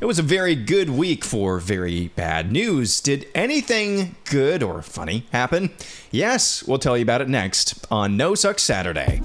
It was a very good week for very bad news. Did anything good or funny happen? Yes, we'll tell you about it next on No Suck Saturday.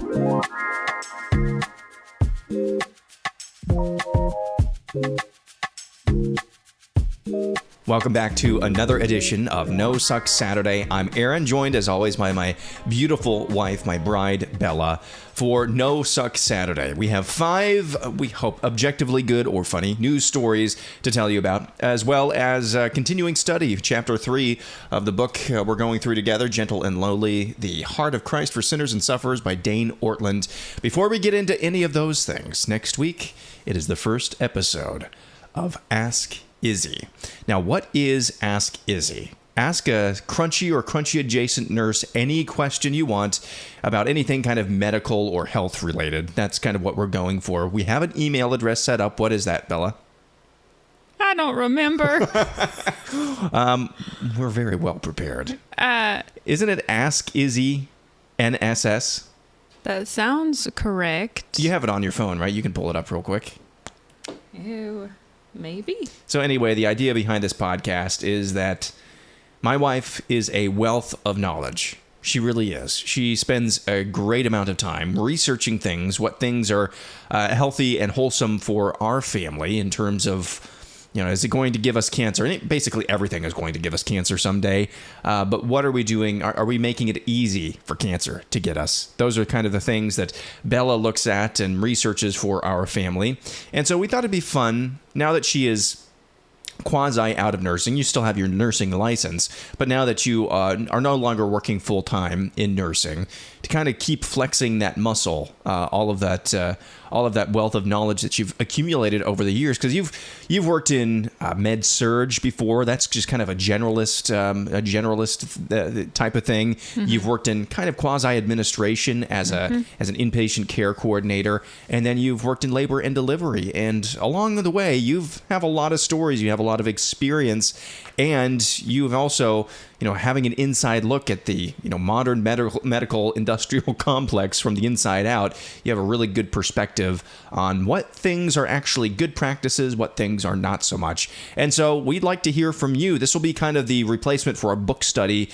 Welcome back to another edition of No Suck Saturday. I'm Aaron, joined as always by my beautiful wife, my bride, Bella, for No Suck Saturday. We have 5, we hope, objectively good or funny news stories to tell you about, as well as continuing study, Chapter 3 of the book we're going through together, Gentle and Lowly, The Heart of Christ for Sinners and Sufferers by Dane Ortland. Before we get into any of those things, next week, it is the first episode of Ask Izzy. Now, what is Ask Izzy? Ask a crunchy or crunchy adjacent nurse any question you want about anything kind of medical or health related. That's kind of what we're going for. We have an email address set up. What is that, Bella? I don't remember. We're very well prepared. Isn't it Ask Izzy NSS? That sounds correct. You have it on your phone, right? You can pull it up real quick. Ew. Maybe. So anyway, the idea behind this podcast is that my wife is a wealth of knowledge. She really is. She spends a great amount of time researching things, what things are healthy and wholesome for our family in terms of, is it going to give us cancer? And basically everything is going to give us cancer someday. But what are we doing? Are we making it easy for cancer to get us? Those are kind of the things that Bella looks at and researches for our family. And so we thought it'd be fun, now that she is quasi out of nursing. You still have your nursing license, but now that you are no longer working full time in nursing, to kind of keep flexing that muscle, all of that wealth of knowledge that you've accumulated over the years, because you've worked in med surg before. That's just kind of a generalist type of thing. Mm-hmm. You've worked in kind of quasi administration as an inpatient care coordinator, and then you've worked in labor and delivery. And along the way, you have a lot of stories. You have a lot of experience, and you've also, having an inside look at the, modern medical industrial complex from the inside out. You have a really good perspective on what things are actually good practices, what things are not so much. And so we'd like to hear from you. This will be kind of the replacement for our book study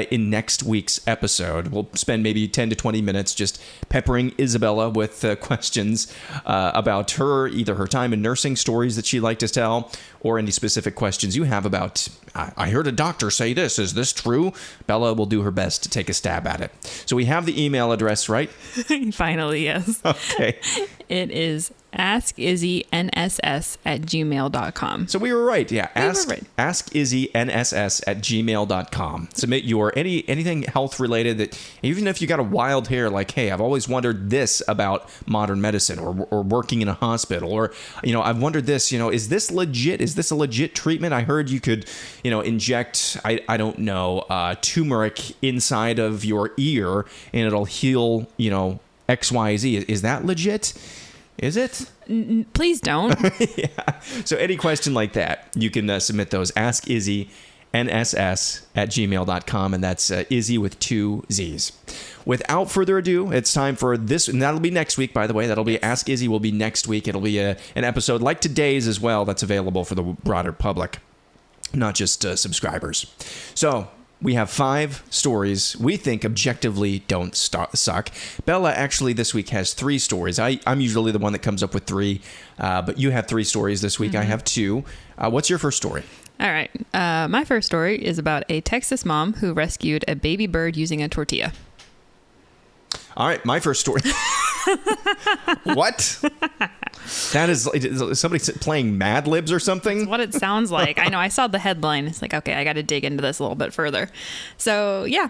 in next week's episode. We'll spend maybe 10 to 20 minutes just peppering Isabella with questions about either her time in nursing, stories that she'd like to tell, or any specific questions you have about, I heard a doctor say this. Is this true? Bella will do her best to take a stab at it. So we have the email address, right? Finally, yes. Okay. It is askizzyNSS@gmail.com. So we were right. Yeah. Right. AskizzyNSS@gmail.com. Submit your anything health related, that even if you got a wild hair, like, hey, I've always wondered this about modern medicine or working in a hospital, or, I've wondered this, is this legit? Is this a legit treatment? I heard you could, inject, I don't know, turmeric inside of your ear and it'll heal, XYZ. Is that legit? Is it? Please don't. Yeah. So any question like that, you can submit those. AskIzzyNSS@gmail.com, and that's Izzy with 2 Z's. Without further ado, it's time for this, and that'll be next week, by the way. That'll be Ask Izzy will be next week. It'll be an episode like today's as well that's available for the broader public, not just subscribers. So we have 5 stories we think objectively don't suck. Bella actually this week has 3 stories. I'm usually the one that comes up with 3, but you have 3 stories this week. Mm-hmm. I have 2. What's your first story? All right. My first story is about a Texas mom who rescued a baby bird using a tortilla. All right. My first story. What? That is somebody playing Mad Libs or something? That's what it sounds like. I know. I saw the headline. It's like, okay, I got to dig into this a little bit further. So, yeah,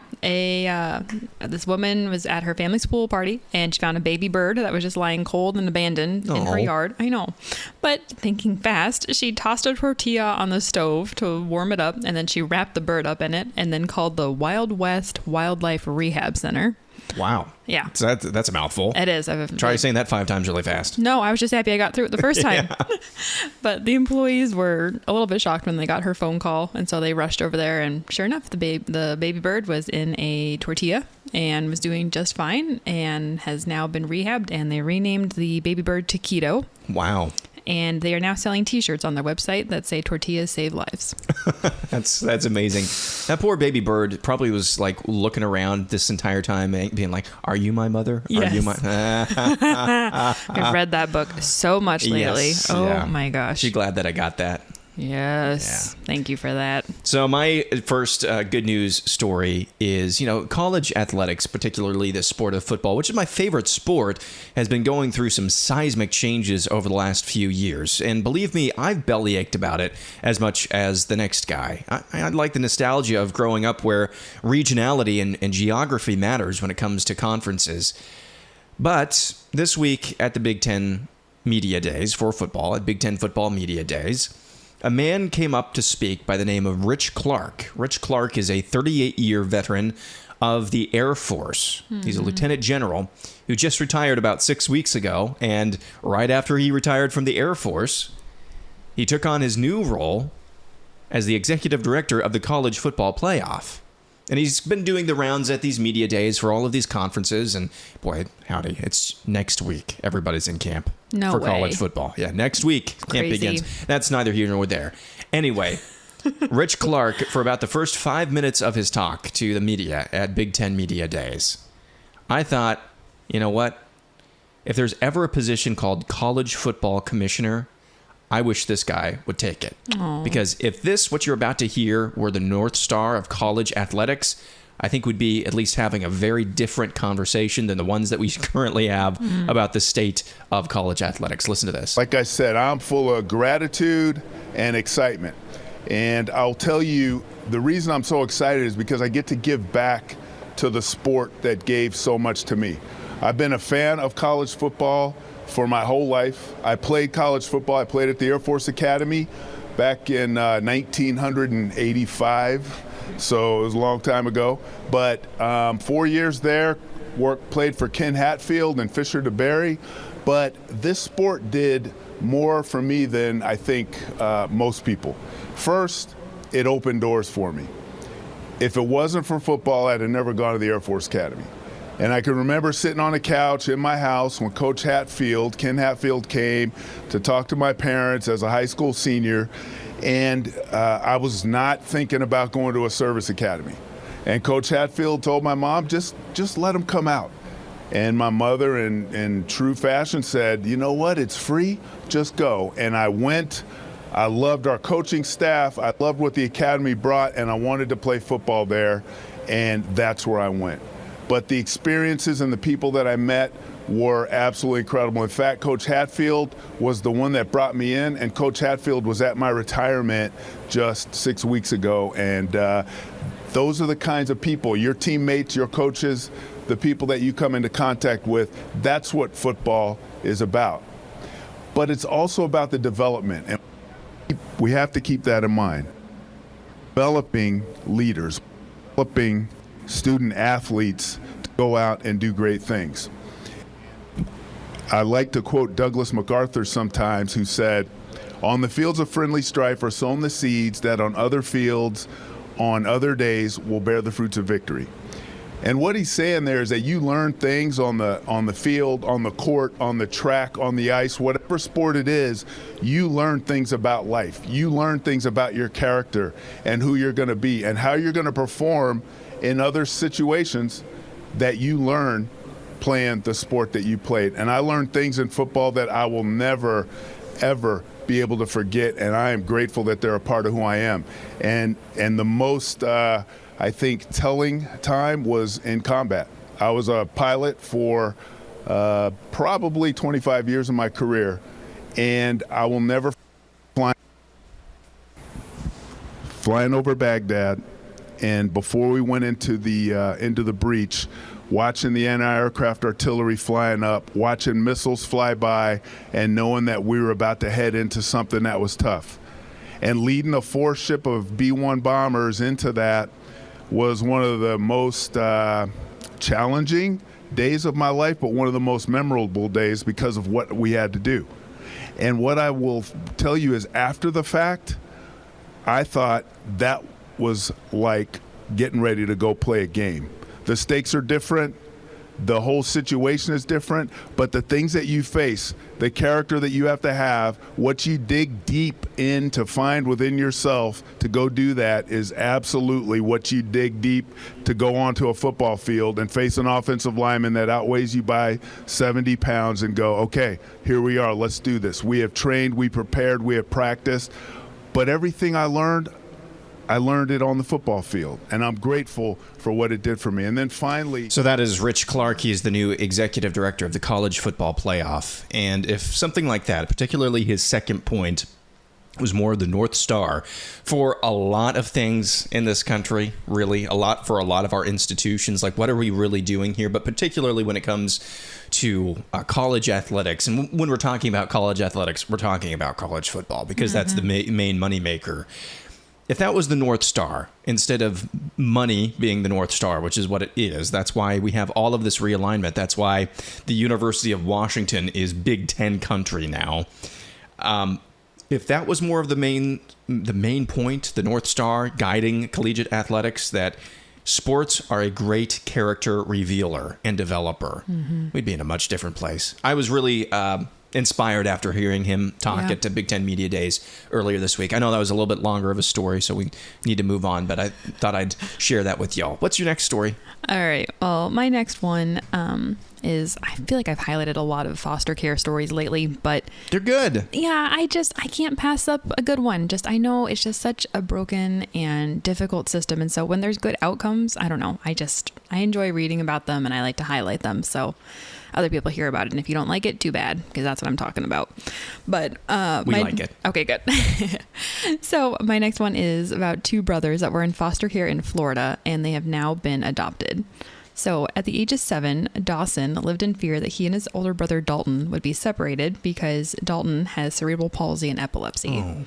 this woman was at her family's pool party, and she found a baby bird that was just lying cold and abandoned in her yard. I know. But thinking fast, she tossed a tortilla on the stove to warm it up, and then she wrapped the bird up in it and then called the Wild West Wildlife Rehab Center. Wow. Yeah. So that's a mouthful. It is. Try saying that 5 times really fast. No, I was just happy I got through it the first time. Yeah. But the employees were a little bit shocked when they got her phone call, and so they rushed over there, and sure enough, the baby bird was in a tortilla and was doing just fine and has now been rehabbed, and they renamed the baby bird Taquito. Wow. And they are now selling T-shirts on their website that say "Tortillas save lives." That's amazing. That poor baby bird probably was like looking around this entire time, being like, "Are you my mother? Yes. Are you my?" I've read that book so much lately. Yes, oh yeah. my gosh. She's glad that I got that. Yes. Yeah. Thank you for that. So my first good news story is, college athletics, particularly the sport of football, which is my favorite sport, has been going through some seismic changes over the last few years. And believe me, I've bellyached about it as much as the next guy. I like the nostalgia of growing up where regionality and geography matters when it comes to conferences. But this week at the Big Ten Media Days for football, at Big Ten Football Media Days, a man came up to speak by the name of Rich Clark. Rich Clark is a 38-year veteran of the Air Force. He's a lieutenant general who just retired about 6 weeks ago. And right after he retired from the Air Force, he took on his new role as the executive director of the College Football Playoff. And he's been doing the rounds at these media days for all of these conferences. And boy, howdy, it's next week. Everybody's in camp No for way. college football. Yeah, next week camp Crazy. begins. That's neither here nor there. Anyway, Rich Clark, for about the first 5 minutes of his talk to the media at Big Ten Media Days, I thought, you know what? If there's ever a position called college football commissioner, I wish this guy would take it. Aww. Because if this, what you're about to hear, were the North Star of college athletics, I think we'd be at least having a very different conversation than the ones that we currently have about the state of college athletics. Listen to this. Like I said, I'm full of gratitude and excitement. And I'll tell you, the reason I'm so excited is because I get to give back to the sport that gave so much to me. I've been a fan of college football for my whole life. I played college football. I played at the Air Force Academy back in 1985. So it was a long time ago. But 4 years there, played for Ken Hatfield and Fisher DeBerry. But this sport did more for me than I think most people. First, it opened doors for me. If it wasn't for football, I'd have never gone to the Air Force Academy. And I can remember sitting on a couch in my house when Coach Hatfield, Ken Hatfield, came to talk to my parents as a high school senior. And I was not thinking about going to a service academy. And Coach Hatfield told my mom, just let him come out. And my mother, in true fashion, said, you know what, it's free, just go. And I went. I loved our coaching staff. I loved what the academy brought, and I wanted to play football there. And that's where I went. But the experiences and the people that I met were absolutely incredible. In fact, Coach Hatfield was the one that brought me in, and Coach Hatfield was at my retirement just 6 weeks ago. And those are the kinds of people, your teammates, your coaches, the people that you come into contact with. That's what football is about. But it's also about the development, and we have to keep that in mind. Developing leaders, developing student athletes to go out and do great things. I like to quote Douglas MacArthur sometimes, who said, "On the fields of friendly strife are sown the seeds that on other fields, on other days, will bear the fruits of victory." And what he's saying there is that you learn things on the field, on the court, on the track, on the ice, whatever sport it is, you learn things about life. You learn things about your character and who you're going to be and how you're going to perform in other situations that you learn playing the sport that you played. And I learned things in football that I will never, ever be able to forget, and I am grateful that they're a part of who I am. And the most, I think, telling time was in combat. I was a pilot for probably 25 years of my career, and I will never flying over Baghdad. And before we went into the breach, watching the anti-aircraft artillery flying up, watching missiles fly by, and knowing that we were about to head into something that was tough. And leading a 4-ship of B-1 bombers into that was one of the most challenging days of my life, but one of the most memorable days because of what we had to do. And what I will tell you is, after the fact, I thought that was like getting ready to go play a game. The stakes are different. the whole situation is different, but the things that you face, the character that you have to have, what you dig deep in to find within yourself to go do that is absolutely what you dig deep to go onto a football field and face an offensive lineman that outweighs you by 70 pounds and go, okay, here we are, let's do this. We have trained, we prepared, we have practiced, but everything I learned it on the football field, and I'm grateful for what it did for me. And then finally... So that is Rich Clark. He is the new executive director of the College Football Playoff. And if something like that, particularly his second point, was more the North Star for a lot of things in this country, really, for a lot of our institutions, like what are we really doing here? But particularly when it comes to college athletics. And when we're talking about college athletics, we're talking about college football because that's the main moneymaker. If that was the North Star, instead of money being the North Star, which is what it is, that's why we have all of this realignment. That's why the University of Washington is Big Ten country now. If that was more of the main point, the North Star guiding collegiate athletics, that sports are a great character revealer and developer, we'd be in a much different place. I was really... inspired after hearing him talk at the Big Ten Media Days earlier this week. I know that was a little bit longer of a story, so we need to move on, but I thought I'd share that with y'all. What's your next story? All right. Well, my next one is, I feel like I've highlighted a lot of foster care stories lately, but... They're good. Yeah, I can't pass up a good one. I know it's just such a broken and difficult system, and so when there's good outcomes, I don't know, I enjoy reading about them, and I like to highlight them, so... other people hear about it, and if you don't like it, too bad, because that's what I'm talking about. But we like it. Okay, good. So my next one is about two brothers that were in foster care in Florida, and they have now been adopted. So at the age of 7, Dawson lived in fear that he and his older brother Dalton would be separated because Dalton has cerebral palsy and epilepsy. Oh.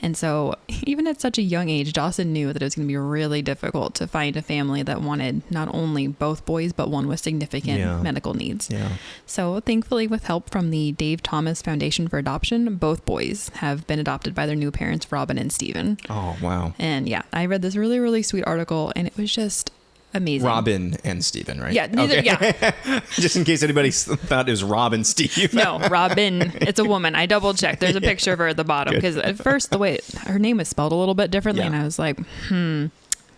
And so even at such a young age, Dawson knew that it was going to be really difficult to find a family that wanted not only both boys, but one with significant medical needs. Yeah. So thankfully, with help from the Dave Thomas Foundation for Adoption, both boys have been adopted by their new parents, Robin and Stephen. Oh, wow. And yeah, I read this really, really sweet article, and it was just... amazing. Robin and Stephen, right? Yeah, neither, yeah. Just in case anybody thought it was Robin Steve. No, Robin. It's a woman. I double checked. There's a picture of her at the bottom because at first the way her name was spelled a little bit differently, and I was like,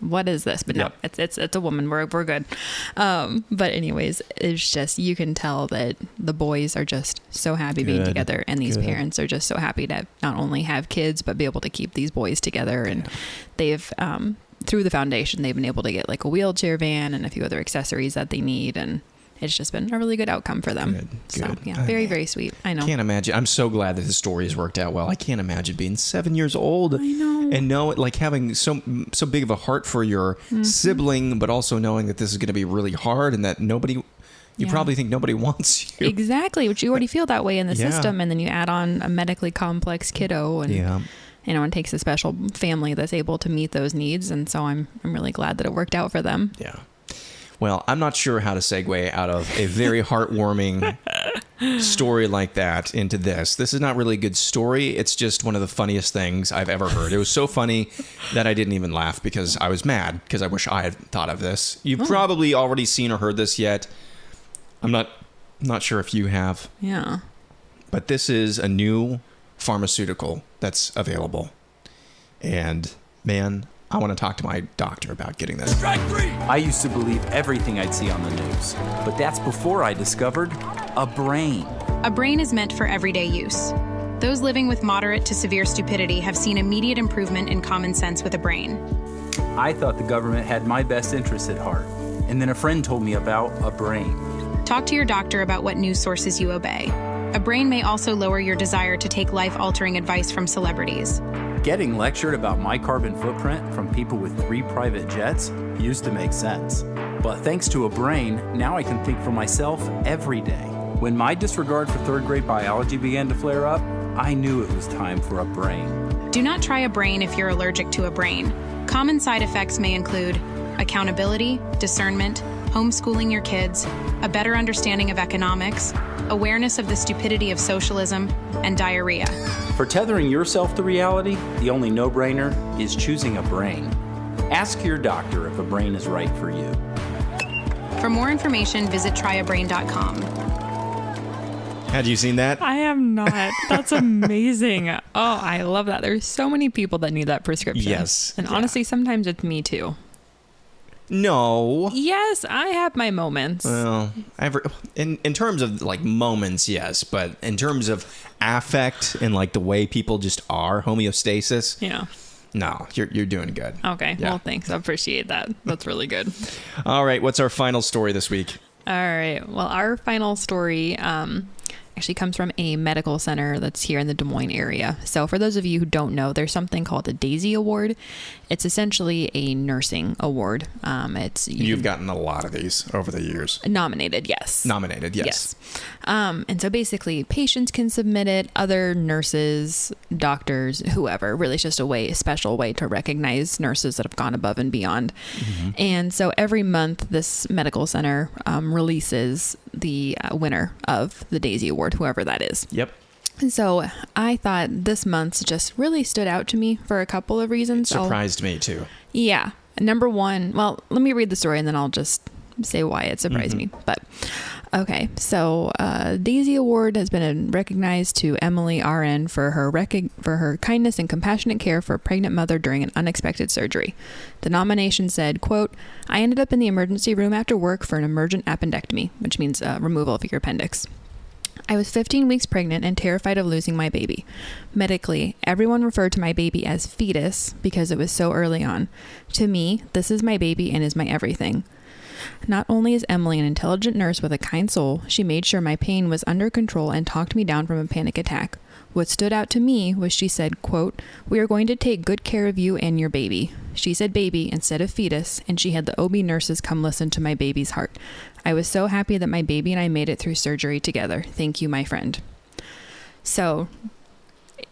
what is this? But no, it's a woman. We're good. But anyways, it's just, you can tell that the boys are just so happy being together, and these parents are just so happy to not only have kids but be able to keep these boys together, and they've through the foundation, they've been able to get like a wheelchair van and a few other accessories that they need. And it's just been a really good outcome for them. Good. So yeah, very, very sweet. I know. Can't imagine. I'm so glad that the story has worked out well. I can't imagine being 7 years old. I know. And like having so big of a heart for your sibling, but also knowing that this is going to be really hard and that you probably think nobody wants you. Exactly. Which you already feel that way in the system. And then you add on a medically complex kiddo, and you know, it takes a special family that's able to meet those needs. And so I'm really glad that it worked out for them. Yeah. Well, I'm not sure how to segue out of a very heartwarming story like that into this. This is not really a good story. It's just one of the funniest things I've ever heard. It was so funny that I didn't even laugh because I was mad because I wish I had thought of this. You've probably already seen or heard this yet. I'm not sure if you have. Yeah. But this is a new pharmaceutical that's available. And man, I want to talk to my doctor about getting this. Strike 3! I used to believe everything I'd see on the news, but that's before I discovered a brain. A brain is meant for everyday use. Those living with moderate to severe stupidity have seen immediate improvement in common sense with a brain. I thought the government had my best interests at heart, and then a friend told me about a brain. Talk to your doctor about what news sources you obey. A brain may also lower your desire to take life-altering advice from celebrities. Getting lectured about my carbon footprint from people with 3 private jets used to make sense. But thanks to a brain, now I can think for myself every day. When my disregard for 3rd grade biology began to flare up, I knew it was time for a brain. Do not try a brain if you're allergic to a brain. Common side effects may include accountability, discernment, homeschooling your kids, a better understanding of economics, awareness of the stupidity of socialism, and diarrhea. For tethering yourself to reality, the only no-brainer is choosing a brain. Ask your doctor if a brain is right for you. For more information, visit tryabrain.com. Had you seen that? I have not. That's amazing. Oh, I love that. There's so many people that need that prescription. Yes. And Yeah. honestly, sometimes it's me too. No. Yes, I have my moments. Well, in terms of like moments, yes, but in terms of affect and like the way people just are, homeostasis, Yeah. no, you're doing good. Okay. Yeah. Well, thanks. I appreciate that. That's really good. All right, what's our final story this week? All right. Well, our final story actually comes from a medical center that's here in the Des Moines area. So for those of you who don't know, there's something called the Daisy Award. It's essentially a nursing award. You've gotten a lot of these over the years. Nominated, yes. Nominated, yes. Yes. And so basically patients can submit it, other nurses, doctors, whoever. Really it's just a special way to recognize nurses that have gone above and beyond. Mm-hmm. And so every month this medical center releases the winner of the Daisy Award, whoever that is. Yep. And so I thought this month's just really stood out to me for a couple of reasons. Surprised me too. Yeah. Number one, well, let me read the story and then I'll just say why it surprised me. But okay, so Daisy Award has been recognized to Emily RN for her kindness and compassionate care for a pregnant mother during an unexpected surgery. The nomination said, quote, "I ended up in the emergency room after work for an emergent appendectomy," which means removal of your appendix. "I was 15 weeks pregnant and terrified of losing my baby. Medically, everyone referred to my baby as fetus because it was so early on. To me, this is my baby and is my everything. Not only is Emily an intelligent nurse with a kind soul, she made sure my pain was under control and talked me down from a panic attack. What stood out to me was she said, quote, 'We are going to take good care of you and your baby.' She said baby instead of fetus, and she had the OB nurses come listen to my baby's heart. I was so happy that my baby and I made it through surgery together. Thank you, my friend." So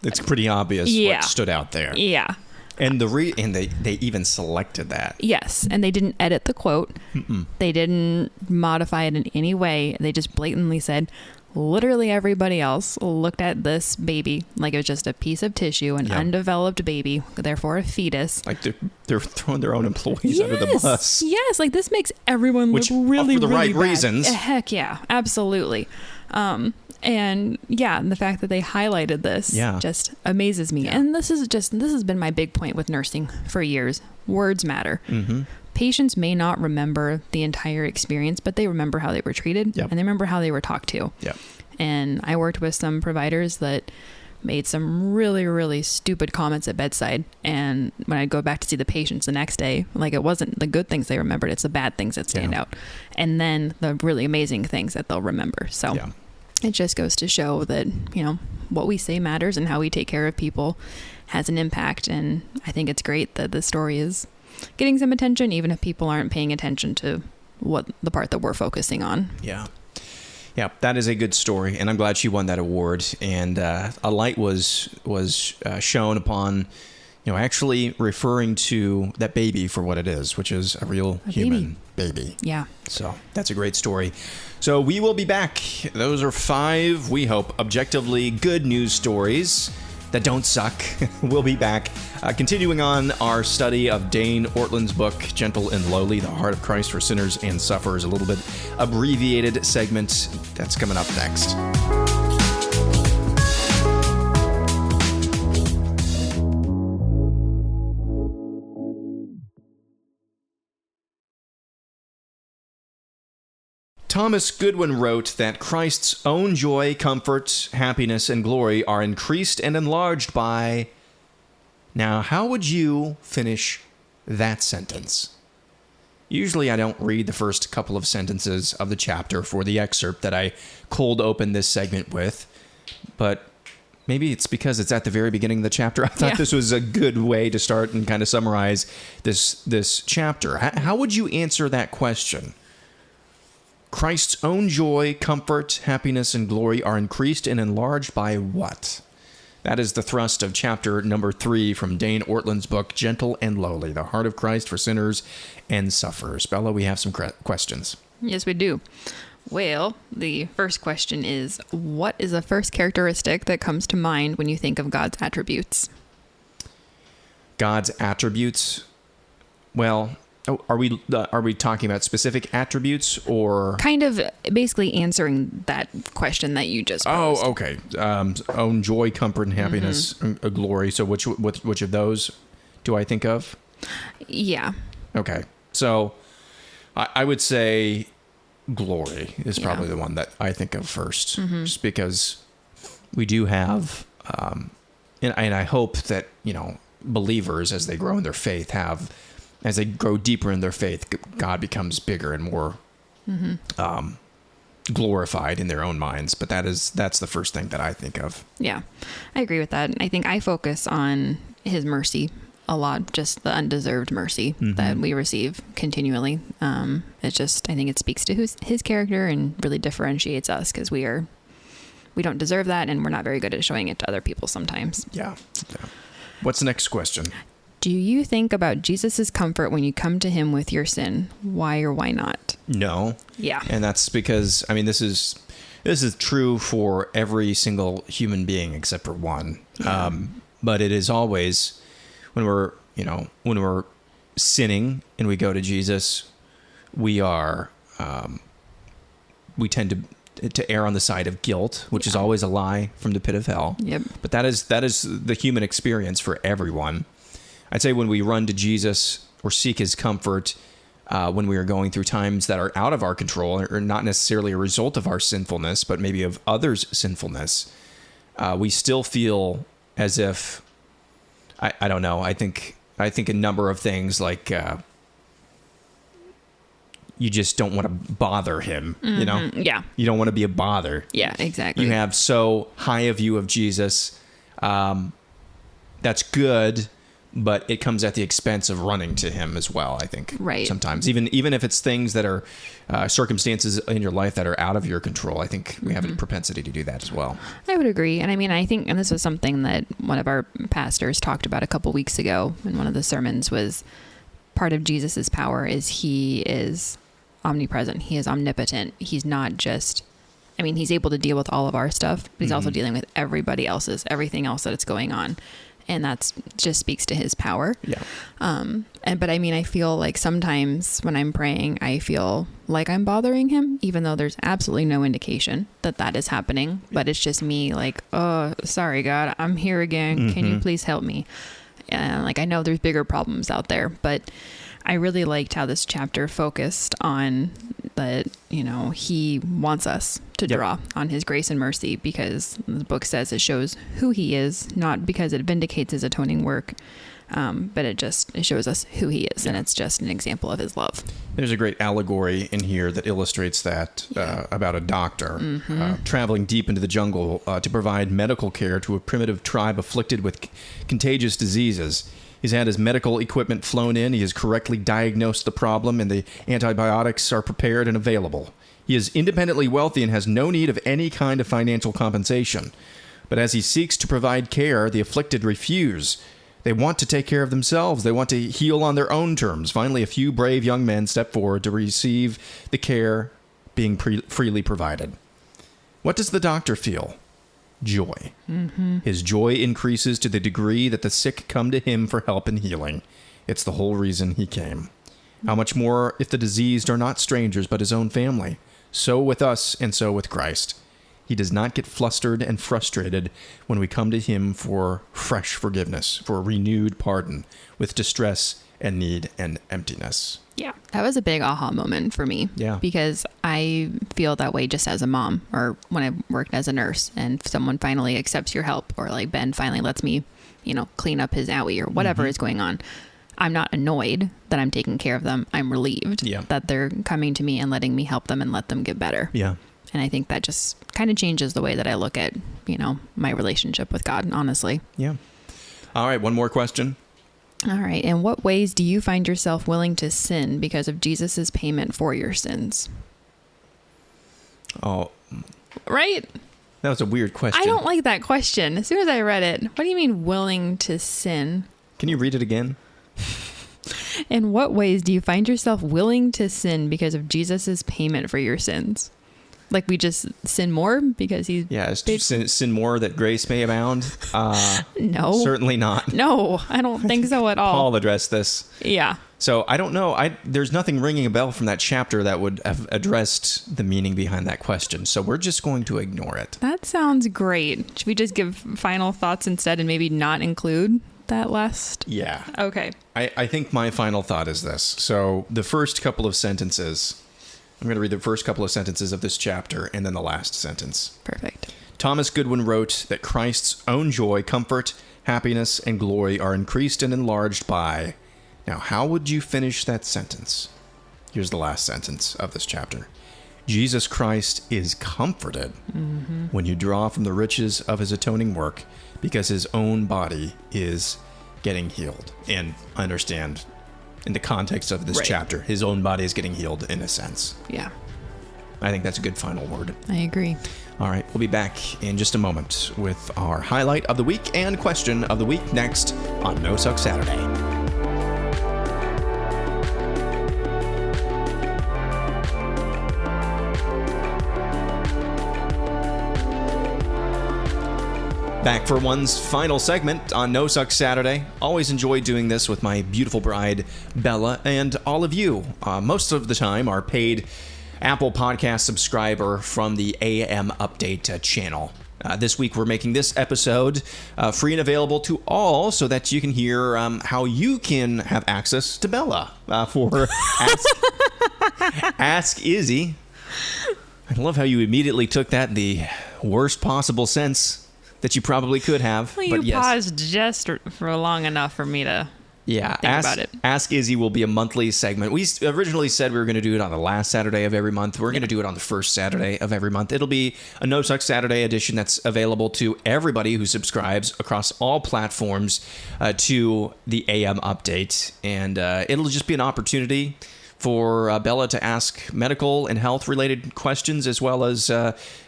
It's pretty obvious Yeah. what stood out there. yeah. And they even selected that. Yes, and they didn't edit the quote. They didn't modify it in any way. They just blatantly said, literally everybody else looked at this baby like it was just a piece of tissue, an undeveloped baby, therefore a fetus. Like they're throwing their own employees under the bus. Yes, like this makes everyone Which, look really, for the really right bad. reasons. Heck yeah, absolutely. And the fact that they highlighted this just amazes me. And this has been my big point with nursing for years. Words matter. Mm-hmm. Patients may not remember the entire experience, but they remember how they were treated and they remember how they were talked to. Yep. And I worked with some providers that made some really, really stupid comments at bedside. And when I go back to see the patients the next day, like it wasn't the good things they remembered, it's the bad things that stand out. And then the really amazing things that they'll remember. So it just goes to show that, what we say matters and how we take care of people has an impact. And I think it's great that the story is getting some attention, even if people aren't paying attention to what the part that we're focusing on. Yeah. Yeah, that is a good story, and I'm glad she won that award. And a light was shown upon, actually referring to that baby for what it is, which is a real human baby. Yeah. So that's a great story. So we will be back. Those are 5, we hope, objectively good news stories that don't suck. We'll be back continuing on our study of Dane Ortlund's book, Gentle and Lowly, The Heart of Christ for Sinners and Sufferers, a little bit abbreviated segment that's coming up next. Thomas Goodwin wrote that Christ's own joy, comfort, happiness, and glory are increased and enlarged by... Now, how would you finish that sentence? Usually I don't read the first couple of sentences of the chapter for the excerpt that I cold open this segment with, but maybe it's because it's at the very beginning of the chapter. I thought this was a good way to start and kind of summarize this chapter. How would you answer that question? Christ's own joy, comfort, happiness, and glory are increased and enlarged by what? That is the thrust of chapter number 3 from Dane Ortlund's book, Gentle and Lowly, The Heart of Christ for Sinners and Sufferers. Bella, we have some questions. Yes, we do. Well, the first question is, what is the first characteristic that comes to mind when you think of God's attributes? God's attributes? Well, Oh, are we talking about specific attributes or Kind of basically answering that question that you just posed. Oh, okay. Own joy, comfort, and happiness, a glory. So which of those do I think of? Yeah. Okay. So I would say glory is probably the one that I think of first, just because we do have, and I hope that, believers, as they grow in their faith, as they grow deeper in their faith, God becomes bigger and more glorified in their own minds. But that's the first thing that I think of. Yeah, I agree with that. I think I focus on his mercy a lot, just the undeserved mercy that we receive continually. I think it speaks to his character and really differentiates us, because we don't deserve that, and we're not very good at showing it to other people sometimes. Yeah. What's the next question? Do you think about Jesus's comfort when you come to him with your sin? Why or why not? No. Yeah. And that's because, this is true for every single human being except for one. Yeah. But it is always when we're sinning and we go to Jesus, we tend to err on the side of guilt, which is always a lie from the pit of hell. Yep. But that is the human experience for everyone. I'd say when we run to Jesus or seek his comfort, when we are going through times that are out of our control, or not necessarily a result of our sinfulness, but maybe of others' sinfulness, we still feel as if, I don't know, I think a number of things like you just don't want to bother him, Yeah. You don't want to be a bother. Yeah, exactly. You have so high a view of Jesus. That's good, but it comes at the expense of running to him as well, I think. Right. Sometimes, even if it's things that are circumstances in your life that are out of your control, I think we have a propensity to do that as well. I would agree. And I think, and this was something that one of our pastors talked about a couple weeks ago in one of the sermons, was part of Jesus's power is he is omnipresent. He is omnipotent. He's not just, he's able to deal with all of our stuff, but he's also dealing with everybody else's, everything else that's going on. And that's just speaks to his power. Yeah. But I feel like sometimes when I'm praying, I feel like I'm bothering him, even though there's absolutely no indication that is happening. But it's just me like, oh, sorry, God, I'm here again. Can you please help me? And I know there's bigger problems out there, but I really liked how this chapter focused on that, he wants us to draw on his grace and mercy, because the book says it shows who he is, not because it vindicates his atoning work, but it shows us who he is, and it's just an example of his love. There's a great allegory in here that illustrates that about a doctor traveling deep into the jungle to provide medical care to a primitive tribe afflicted with contagious diseases. He's had his medical equipment flown in. He has correctly diagnosed the problem, and the antibiotics are prepared and available. He is independently wealthy and has no need of any kind of financial compensation. But as he seeks to provide care, the afflicted refuse. They want to take care of themselves. They want to heal on their own terms. Finally, a few brave young men step forward to receive the care being freely provided. What does the doctor feel? Joy. His joy increases to the degree that the sick come to him for help and healing. It's the whole reason he came. How much more if the diseased are not strangers but his own family? So with us and so with Christ. He does not get flustered and frustrated when we come to him for fresh forgiveness, for a renewed pardon, with distress and need and emptiness. Yeah, that was a big aha moment for me. Yeah. Because I feel that way just as a mom, or when I worked as a nurse and someone finally accepts your help, or like Ben finally lets me, clean up his owie or whatever is going on. I'm not annoyed that I'm taking care of them. I'm relieved that they're coming to me and letting me help them and let them get better. Yeah. And I think that just kind of changes the way that I look at, my relationship with God, honestly. Yeah. All right, one more question. All right. In what ways do you find yourself willing to sin because of Jesus's payment for your sins? Oh, right? that was a weird question. I don't like that question. As soon as I read it, what do you mean willing to sin? Can you read it again? In what ways do you find yourself willing to sin because of Jesus's payment for your sins? Like we just sin more because he's sin more that grace may abound. No, certainly not. No, I don't think so at all. Paul addressed this. Yeah. So I don't know. There's nothing ringing a bell from that chapter that would have addressed the meaning behind that question. So we're just going to ignore it. That sounds great. Should we just give final thoughts instead and maybe not include that last? Yeah. Okay. I think my final thought is this. So the first couple of sentences, I'm going to read the first couple of sentences of this chapter and then the last sentence. Perfect. Thomas Goodwin wrote that Christ's own joy, comfort, happiness, and glory are increased and enlarged by... Now, how would you finish that sentence? Here's the last sentence of this chapter. Jesus Christ is comforted when you draw from the riches of his atoning work because his own body is getting healed. And understand, in the context of this chapter, his own body is getting healed in a sense. Yeah. I think that's a good final word. I agree. All right, we'll be back in just a moment with our highlight of the week and question of the week next on No Suck Saturday. Back for one's final segment on No Suck Saturday. Always enjoy doing this with my beautiful bride, Bella, and all of you. Most of the time, our paid Apple Podcast subscriber from the AM Update channel. This week, we're making this episode free and available to all so that you can hear how you can have access to Bella for Ask Izzy. I love how you immediately took that in the worst possible sense that you probably could have. Well, but you yes. paused just for long enough for me to think about it. Ask Izzy will be a monthly segment. We originally said we were going to do it on the last Saturday of every month. We're going to do it on the first Saturday of every month. It'll be a No Suck Saturday edition that's available to everybody who subscribes across all platforms to the AM Update. And it'll just be an opportunity for Bella to ask medical and health-related questions, as well as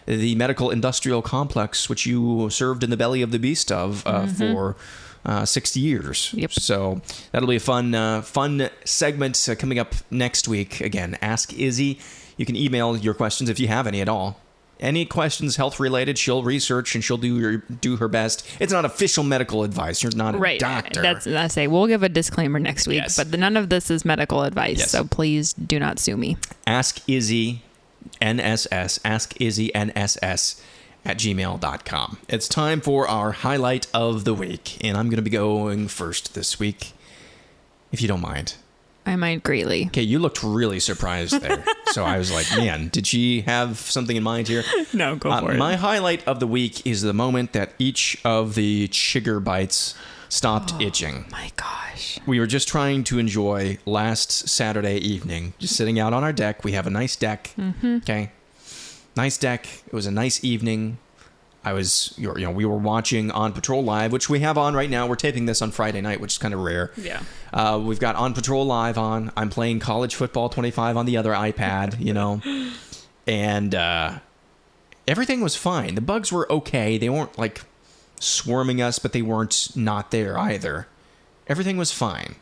the medical industrial complex, which you served in the belly of the beast of for 60 years. Yep. So that'll be a fun segment coming up next week. Again, Ask Izzy. You can email your questions if you have any at all. Any questions health-related, she'll research and she'll do her best. It's not official medical advice. You're not a doctor. I say we'll give a disclaimer next week, Yes. but none of this is medical advice. Yes. So please do not sue me. Ask Izzy NSS. Ask Izzy NSS at gmail.com. It's time for our highlight of the week, and I'm going to be going first this week, if you don't mind. I mind greatly. Okay, you looked really surprised there. So I was like, man, did she have something in mind here? No, go for it. My highlight of the week is the moment that each of the chigger bites stopped itching. My gosh. We were just trying to enjoy last Saturday evening, just sitting out on our deck. We have a nice deck. Okay. Nice deck. It was a nice evening. We were watching On Patrol Live, which we have on right now. We're taping this on Friday night, which is kind of rare. Yeah. We've got On Patrol Live on. I'm playing College Football 25 on the other iPad, and everything was fine. The bugs were okay. They weren't like swarming us, but they weren't not there either. Everything was fine.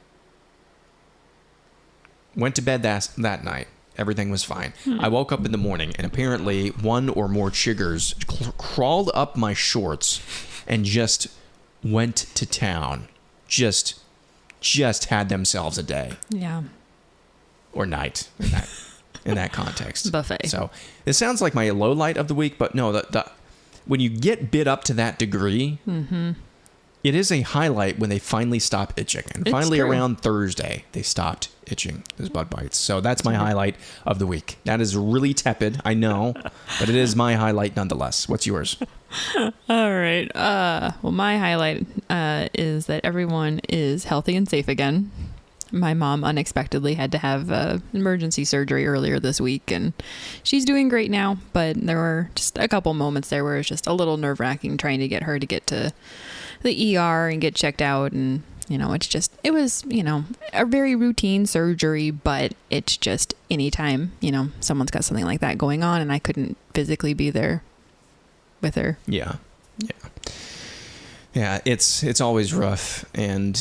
Went to bed that night. Everything was fine. I woke up in the morning, and apparently one or more chiggers crawled up my shorts and just went to town. Just had themselves a day. Yeah. Or night in that context. Buffet. So it sounds like my low light of the week, but no, when you get bit up to that degree, it is a highlight when they finally stop itching. And It's finally true. around Thursday, they stopped itching, those bug bites. So that's my highlight of the week. That is really tepid, I know, but it is my highlight nonetheless. What's yours? All right. Well, my highlight is that everyone is healthy and safe again. My mom unexpectedly had to have emergency surgery earlier this week, and she's doing great now. But there were just a couple moments there where it was just a little nerve-wracking trying to get her to get to the ER and get checked out. And, it was a very routine surgery, but it's just anytime, someone's got something like that going on and I couldn't physically be there with her. Yeah. It's always rough. And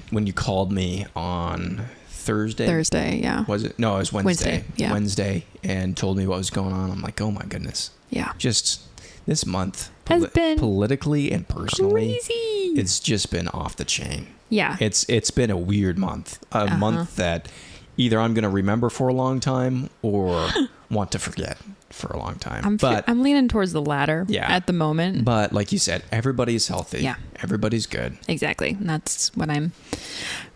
when you called me on Thursday, yeah. Was it? No, it was Wednesday. Yeah. Wednesday, and told me what was going on. I'm like, oh my goodness. Yeah. Just this month Has been politically and personally, crazy. it's just been off the chain. Yeah. It's been a weird month. A month that either I'm going to remember for a long time or want to forget for a long time. I'm leaning towards the latter at the moment. But like you said, everybody's healthy. Yeah. Everybody's good. Exactly. And that's what I'm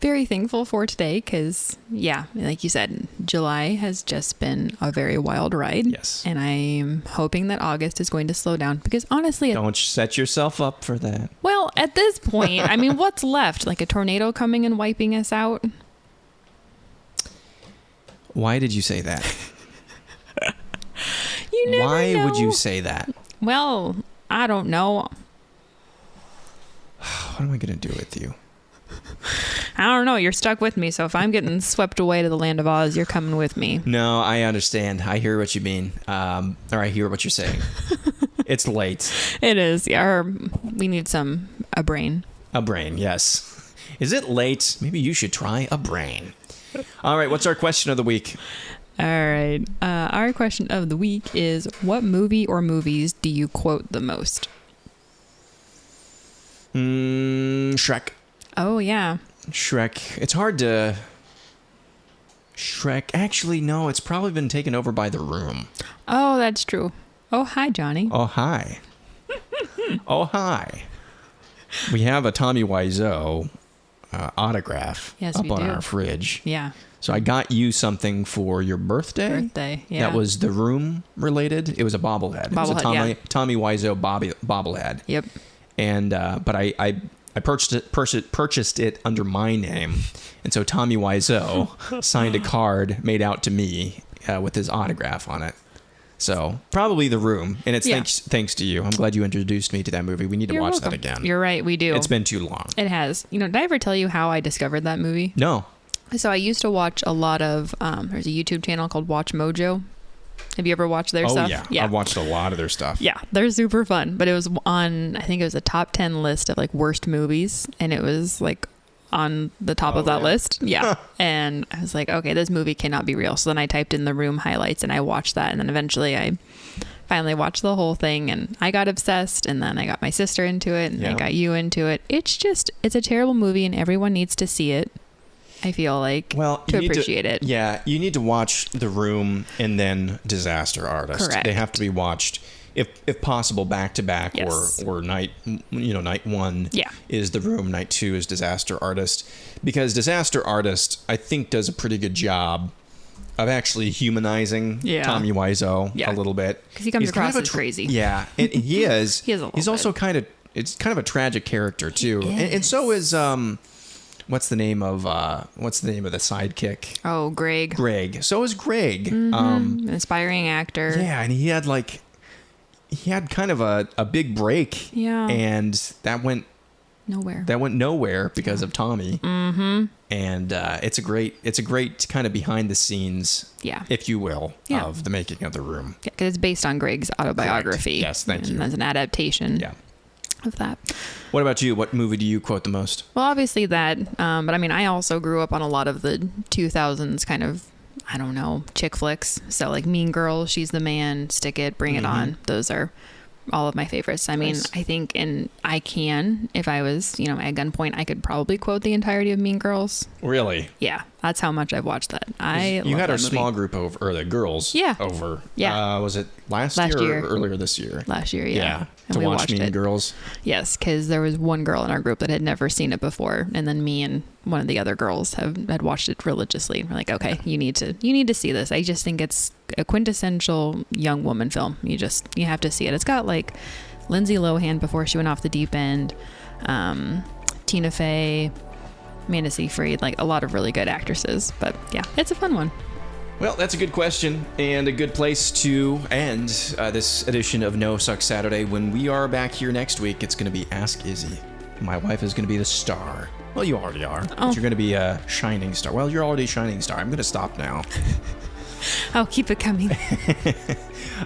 very thankful for today because, yeah, like you said, July has just been a very wild ride. Yes. And I'm hoping that August is going to slow down because honestly... Don't set yourself up for that. Well, at this point, I mean, what's left? Like a tornado coming and wiping us out? Why did you say that? You never Why know. would you say that? Well, I don't know. What am I going to do with you? I don't know. You're stuck with me. So if I'm getting swept away to the land of Oz, you're coming with me. No, I understand. I hear what you mean. Or I hear what you're saying. It's late. It is. Yeah. Or we need a brain. A brain, yes. Is it late? Maybe you should try a brain. All right, what's our question of the week? All right. Our question of the week is, what movie or movies do you quote the most? Shrek. Oh, yeah. Shrek. It's hard to... Shrek. Actually, no, it's probably been taken over by The Room. Oh, that's true. Oh, hi, Johnny. Oh, hi. Oh, hi. We have a Tommy Wiseau autograph Yes, up we on do. our fridge. Yeah. So I got you something for your birthday. Yeah. That was The Room related. It was a bobblehead. It was a Tommy Wiseau bobblehead. Yep. And but I purchased it under my name, and so Tommy Wiseau signed a card made out to me with his autograph on it. So probably The Room, and it's thanks to you. I'm glad you introduced me to that movie. We need to You're watch welcome. that again. You're right. We do. It's been too long. It has. You know, did I ever tell you how I discovered that movie? No. So I used to watch a lot of, there's a YouTube channel called Watch Mojo. Have you ever watched their stuff? Yeah. I've watched a lot of their stuff. Yeah, they're super fun. But it was on, I think it was a top 10 list of like worst movies. And it was like on the top of that list. Yeah. And I was like, okay, this movie cannot be real. So then I typed in The Room highlights and I watched that. And then eventually I finally watched the whole thing and I got obsessed. And then I got my sister into it and I got you into it. It's a terrible movie and everyone needs to see it. I feel like, to appreciate it. Yeah, you need to watch The Room and then Disaster Artist. Correct. They have to be watched, if possible, back to back, or night one is The Room, night two is Disaster Artist, because Disaster Artist I think does a pretty good job of actually humanizing Tommy Wiseau a little bit, because he comes across as crazy. Yeah, and he is. He's also kind of a tragic character too, and so is What's the name of the sidekick? Oh, Greg. Greg. So is Greg. An inspiring actor. Yeah, and he had kind of a big break. Yeah. And that went nowhere. Because of Tommy. Mm-hmm. And it's a great kind of behind the scenes, if you will, of the making of The Room. Yeah, because it's based on Greg's autobiography. Correct. Yes, thank you. And that's an adaptation. Of that. What about you? What movie do you quote the most? Well, obviously that, but I mean, I also grew up on a lot of the 2000s kind of, I don't know, chick flicks. So like Mean Girls, She's the Man, Stick It, Bring It On. Those are all of my favorites. I mean, I think, and I can, if I was, at gunpoint, I could probably quote the entirety of Mean Girls. Really? Yeah, that's how much I've watched that. You had our small group over, or the girls over. Yeah. Was it last year or earlier this year? Last year, yeah. And to we watch watched Mean it. Girls? Yes, because there was one girl in our group that had never seen it before, and then me and one of the other girls had watched it religiously. We're like, okay, you need to see this. I just think it's a quintessential young woman film. You have to see it. It's got like Lindsay Lohan before she went off the deep end, Tina Fey, Amanda Seyfried, like a lot of really good actresses. But yeah, it's a fun one. Well, that's a good question and a good place to end this edition of No Sucks Saturday. When we are back here next week, it's going to be Ask Izzy. My wife is going to be the star. Well, you already are. But you're going to be a shining star. Well, you're already a shining star. I'm going to stop now. Oh, keep it coming.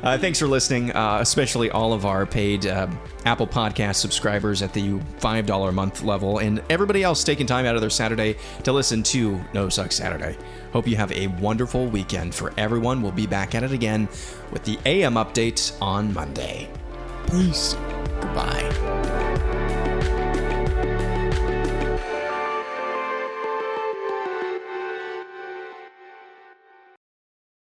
Thanks for listening, especially all of our paid Apple Podcast subscribers at the $5 a month level, and everybody else taking time out of their Saturday to listen to No Sucks Saturday. Hope you have a wonderful weekend for everyone. We'll be back at it again with the AM update on Monday. Peace. Goodbye.